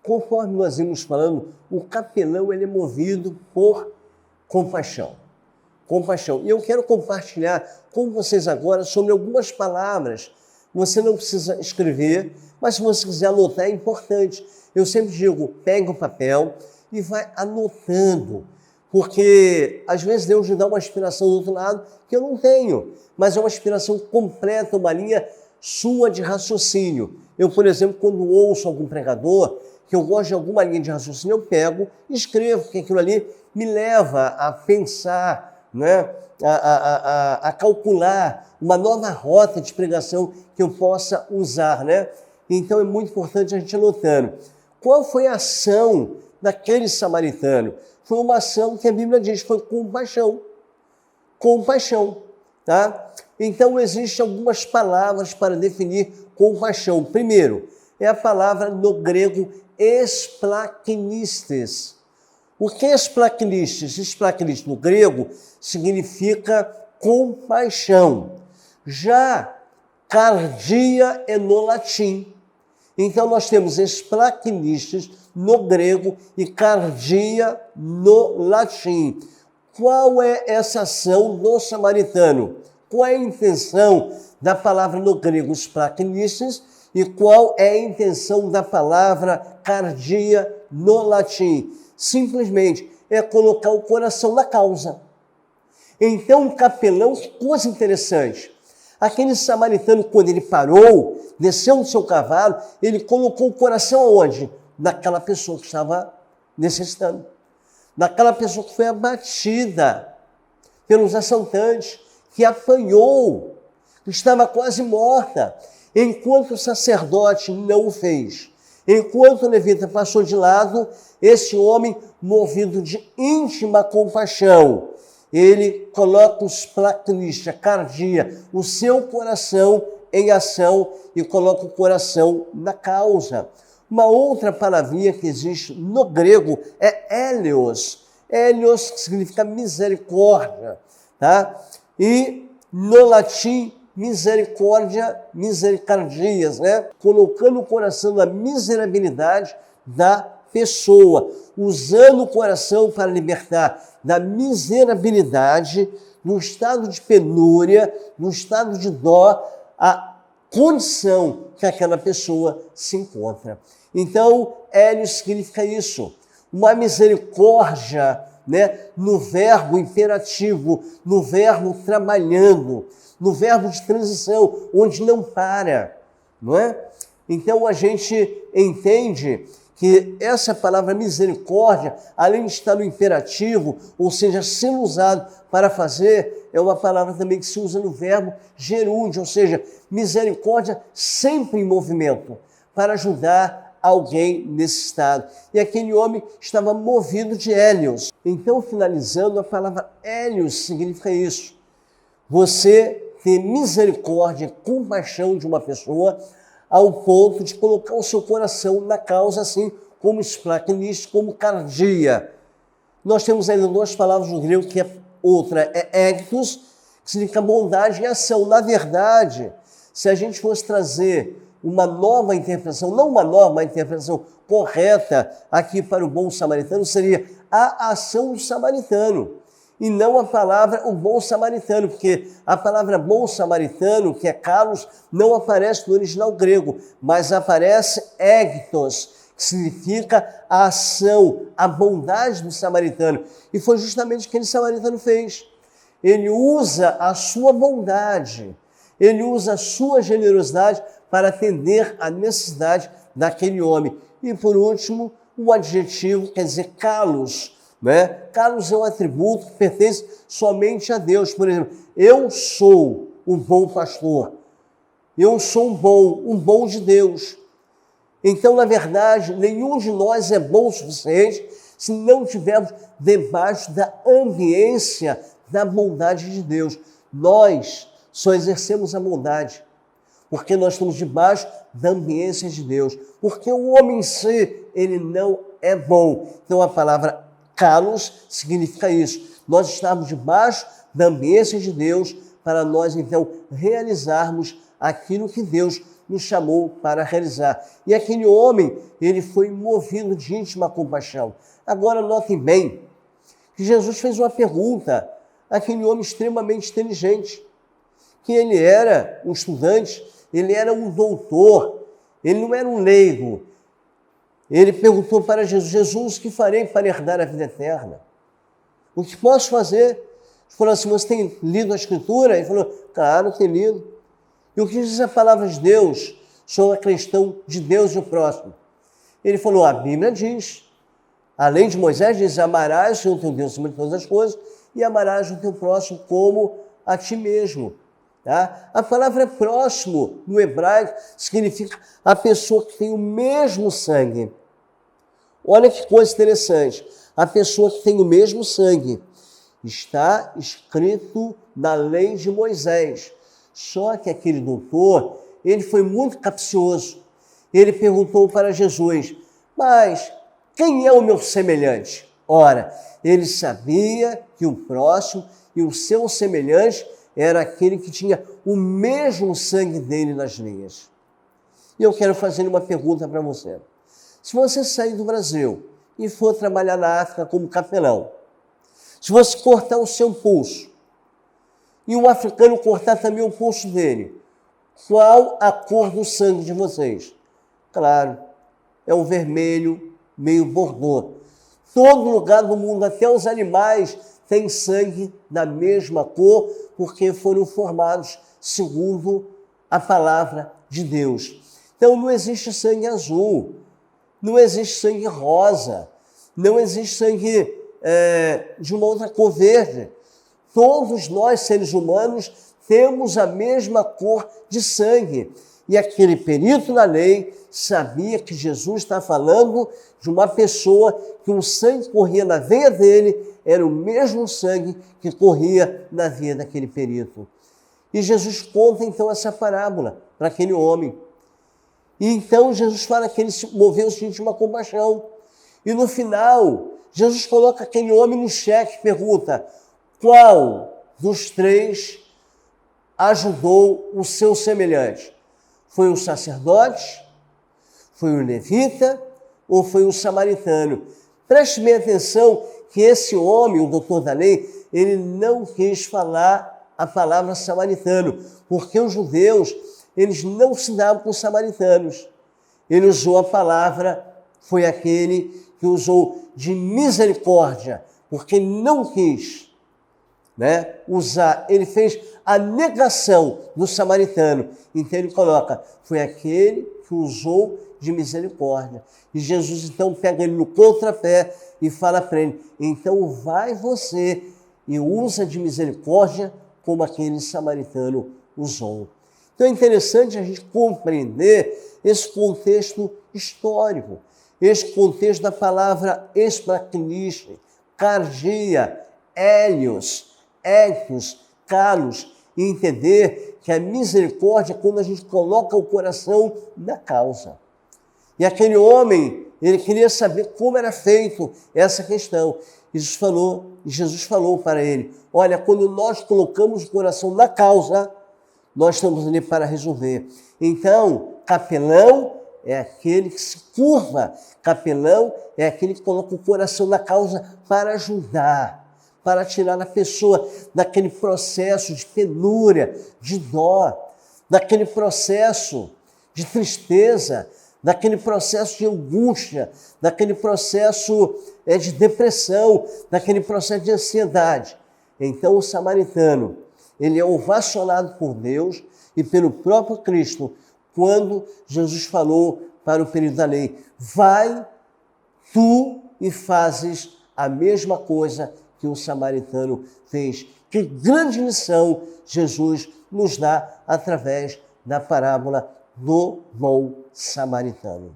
Conforme nós vimos falando, o capelão ele é movido por compaixão. Compaixão. E eu quero compartilhar com vocês agora sobre algumas palavras. Você não precisa escrever, mas se você quiser anotar é importante. Eu sempre digo, pega o papel e vai anotando, porque às vezes Deus me dá uma inspiração do outro lado que eu não tenho, mas é uma inspiração completa, uma linha sua de raciocínio. Eu, por exemplo, quando ouço algum pregador, que eu gosto de alguma linha de raciocínio, eu pego e escrevo, porque aquilo ali me leva a pensar, né? a calcular uma nova rota de pregação que eu possa usar, né? Então é muito importante a gente anotando. Qual foi a ação daquele samaritano? Foi uma ação que a Bíblia diz, foi compaixão. Compaixão, tá? Então existem algumas palavras para definir compaixão. Primeiro, é a palavra no grego esplakinistes. O que é esplakinistes? Esplakinistes no grego significa compaixão. Já cardia é no latim. Então nós temos esplakinistes no grego e cardia no latim. Qual é essa ação do samaritano? Qual é a intenção da palavra no grego esplakinistes e qual é a intenção da palavra cardia no latim? Simplesmente é colocar o coração na causa. Então, o capelão, que coisa interessante. Aquele samaritano, quando ele parou, desceu do seu cavalo, ele colocou o coração aonde? Naquela pessoa que estava necessitando. Naquela pessoa que foi abatida pelos assaltantes, que apanhou, que estava quase morta. Enquanto o sacerdote não o fez, enquanto o levita passou de lado, esse homem, movido de íntima compaixão, ele coloca os plaquinistas, cardia, o seu coração em ação e coloca o coração na causa. Uma outra palavrinha que existe no grego é hélios. Hélios, que significa misericórdia, tá? E no latim, misericórdia, misericardias, né? Colocando o coração na miserabilidade da pessoa, usando o coração para libertar da miserabilidade, no estado de penúria, no estado de dó, a condição que aquela pessoa se encontra. Então, hélio significa isso, uma misericórdia, né? No verbo imperativo, no verbo trabalhando, no verbo de transição, onde não para, não é? Então a gente entende que essa palavra misericórdia, além de estar no imperativo, ou seja, sendo usado para fazer, é uma palavra também que se usa no verbo gerúndio, ou seja, misericórdia sempre em movimento, para ajudar alguém nesse estado. E aquele homem estava movido de hélios. Então, finalizando, a palavra hélios significa isso. Você ter misericórdia, compaixão de uma pessoa, ao ponto de colocar o seu coração na causa, assim como esplakinistes, como cardia. Nós temos ainda duas palavras no grego, que outra é ectos, que significa bondade e ação. Na verdade, se a gente fosse trazer uma nova interpretação, não uma nova, uma interpretação correta aqui para o bom samaritano, seria a ação do samaritano. E não a palavra o bom samaritano, porque a palavra bom samaritano, que é kalos, não aparece no original grego, mas aparece ectos, que significa a ação, a bondade do samaritano. E foi justamente o que aquele samaritano fez. Ele usa a sua bondade, ele usa a sua generosidade para atender à necessidade daquele homem. E por último, o adjetivo quer dizer kalos, né? Kalos é um atributo que pertence somente a Deus. Por exemplo, eu sou um bom pastor, eu sou um bom de Deus. Então, na verdade, nenhum de nós é bom o suficiente se não estivermos debaixo da ambiência da bondade de Deus. Nós só exercemos a bondade porque nós estamos debaixo da ambiência de Deus. Porque o homem em si, ele não é bom. Então, a palavra kalos significa isso. Nós estamos debaixo da ambiência de Deus para nós, então, realizarmos aquilo que Deus nos chamou para realizar. E aquele homem, ele foi movido de íntima compaixão. Agora, notem bem que Jesus fez uma pergunta àquele homem extremamente inteligente, que ele era um estudante, ele era um doutor, ele não era um leigo. Ele perguntou para Jesus: Jesus, o que farei para herdar a vida eterna? O que posso fazer? Ele falou assim: você tem lido a Escritura? Ele falou: claro, tenho lido. E o que diz a palavra de Deus sobre a questão de Deus e o próximo? Ele falou: a Bíblia diz, além de Moisés, diz: amarás o Senhor teu Deus acima de todas as coisas e amarás o teu próximo como a ti mesmo. Tá? A palavra próximo, no hebraico, significa a pessoa que tem o mesmo sangue. Olha que coisa interessante. A pessoa que tem o mesmo sangue. Está escrito na lei de Moisés. Só que aquele doutor, ele foi muito capcioso. Ele perguntou para Jesus: mas quem é o meu semelhante? Ora, ele sabia que o próximo e o seu semelhante era aquele que tinha o mesmo sangue dele nas veias. E eu quero fazer uma pergunta para você. Se você sair do Brasil e for trabalhar na África como capelão, se você cortar o seu pulso e um africano cortar também o pulso dele, qual a cor do sangue de vocês? Claro, é o vermelho, meio bordô. Todo lugar do mundo, até os animais, têm sangue da mesma cor, porque foram formados segundo a palavra de Deus. Então não existe sangue azul, não existe sangue rosa, não existe sangue de uma outra cor verde. Todos nós, seres humanos, temos a mesma cor de sangue. E aquele perito na lei sabia que Jesus está falando de uma pessoa que o sangue que corria na veia dele era o mesmo sangue que corria na veia daquele perito. E Jesus conta então essa parábola para aquele homem. E então Jesus fala que ele moveu-se de íntima compaixão. E no final, Jesus coloca aquele homem no xeque e pergunta: qual dos três ajudou o seu semelhante? Foi o sacerdote? Foi o levita? Ou foi o samaritano? Preste bem atenção que esse homem, o doutor da lei, ele não quis falar a palavra samaritano, porque os judeus, eles não se davam com os samaritanos. Ele usou a palavra, foi aquele que usou de misericórdia, porque ele não quis usar, ele fez a negação do samaritano. Então ele coloca, foi aquele que usou de misericórdia. E Jesus então pega ele no contrapé e fala para ele: então vai você e usa de misericórdia como aquele samaritano usou. Então é interessante a gente compreender esse contexto histórico, esse contexto da palavra esplacniche, cardia, hélios, éticos, calos, e entender que a misericórdia é quando a gente coloca o coração na causa. E aquele homem, ele queria saber como era feito essa questão. Jesus falou para ele: olha, quando nós colocamos o coração na causa, nós estamos ali para resolver. Então, capelão é aquele que se curva, capelão é aquele que coloca o coração na causa para ajudar, para tirar a pessoa daquele processo de penúria, de dó, daquele processo de tristeza, daquele processo de angústia, daquele processo de depressão, daquele processo de ansiedade. Então o samaritano, ele é ovacionado por Deus e pelo próprio Cristo, quando Jesus falou para o perito da lei: vai tu e fazes a mesma coisa que o samaritano fez. Que grande lição Jesus nos dá através da parábola do bom samaritano.